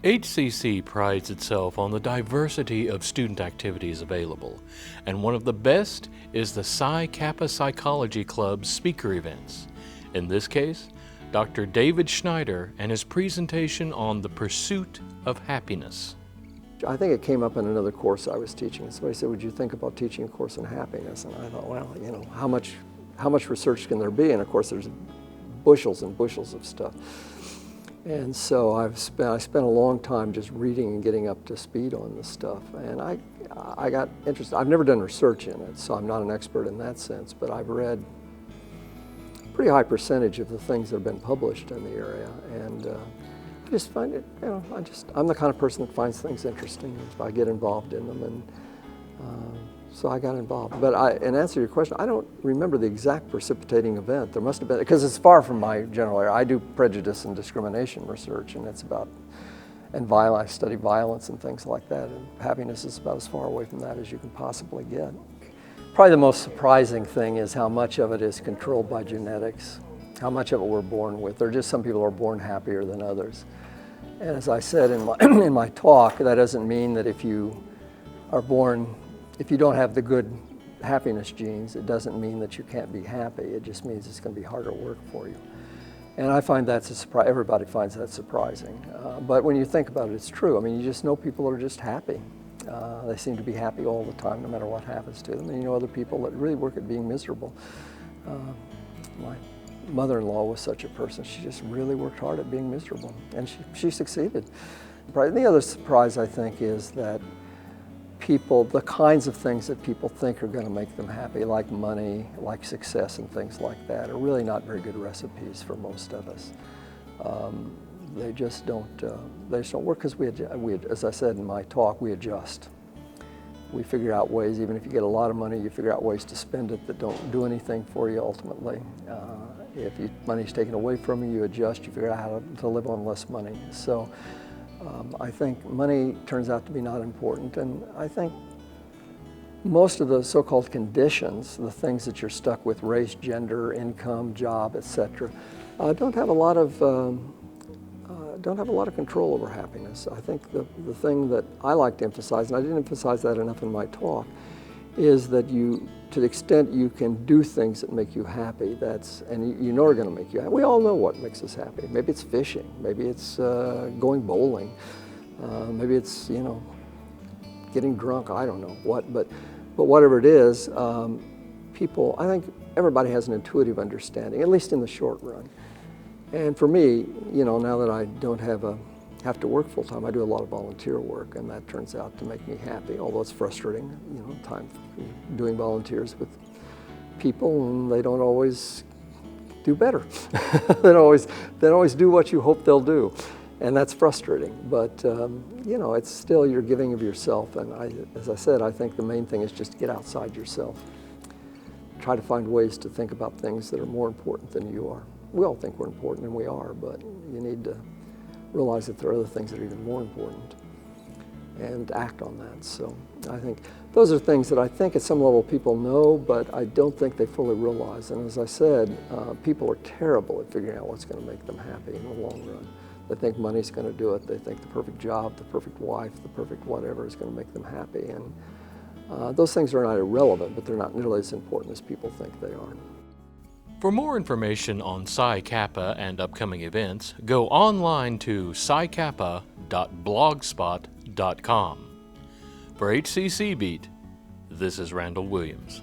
HCC prides itself on the diversity of student activities available, and one of the best is the Psi Kappa Psychology Club's speaker events. In this case, Dr. David Schneider and his presentation on the pursuit of happiness. I think it came up in another course I was teaching. Somebody said, would you think about teaching a course on happiness? And I thought, well, you know, how much research can there be? And of course there's bushels and bushels of stuff. And so I spent a long time just reading and getting up to speed on this stuff. And I got interested. I've never done research in it, so I'm not an expert in that sense, but I've read a pretty high percentage of the things that have been published in the area. And I just find it, you know, I'm the kind of person that finds things interesting. I get involved in them, and so I got involved. But in answer to your question, I don't remember the exact precipitating event. There must have been, because it's far from my general area. I do prejudice and discrimination research, and it's about, and I study violence and things like that, and happiness is about as far away from that as you can possibly get. Probably the most surprising thing is how much of it is controlled by genetics, how much of it we're born with. There are just some people who are born happier than others. And as I said in my, in my talk, that doesn't mean that if you don't have the good happiness genes, it doesn't mean that you can't be happy. It just means it's going to be harder work for you. And I find that's a surprise. Everybody finds that surprising. But when you think about it, it's true. I mean, you just know people are just happy. They seem to be happy all the time, no matter what happens to them. And you know other people that really work at being miserable. My mother-in-law was such a person. She just really worked hard at being miserable, and she succeeded. The other surprise, I think, is that people, the kinds of things that people think are going to make them happy, like money, like success and things like that, are really not very good recipes for most of us. They just don't work, because as I said in my talk, we adjust. We figure out ways, even if you get a lot of money, you figure out ways to spend it that don't do anything for you ultimately. If money's taken away from you, you adjust, you figure out how to live on less money. So I think money turns out to be not important, and I think most of the so-called conditions, the things that you're stuck with, race, gender, income, job, etc., don't have a lot of control over happiness. I think the thing that I like to emphasize, and I didn't emphasize that enough in my talk, is that to the extent you can do things that make you happy, and you know are going to make you happy. We all know what makes us happy. Maybe it's fishing, maybe it's going bowling, maybe it's, you know, getting drunk, I don't know what, but whatever it is, people, I think everybody has an intuitive understanding, at least in the short run. And for me, you know, now that I don't have to work full time, I do a lot of volunteer work, and that turns out to make me happy, although it's frustrating, you know, time doing volunteers with people, and they don't always do better. They don't always do what you hope they'll do, and that's frustrating. But you know, it's still you're giving of yourself, and as I said, I think the main thing is just to get outside yourself. Try to find ways to think about things that are more important than you are. We all think we're important, and we are, but you need to realize that there are other things that are even more important and act on that. So I think those are things that I think at some level people know, but I don't think they fully realize. And as I said, people are terrible at figuring out what's going to make them happy in the long run. They think money's going to do it. They think the perfect job, the perfect wife, the perfect whatever is going to make them happy. And those things are not irrelevant, but they're not nearly as important as people think they are. For more information on Psi Kappa and upcoming events, go online to psikappa.blogspot.com. For HCC Beat, this is Randall Williams.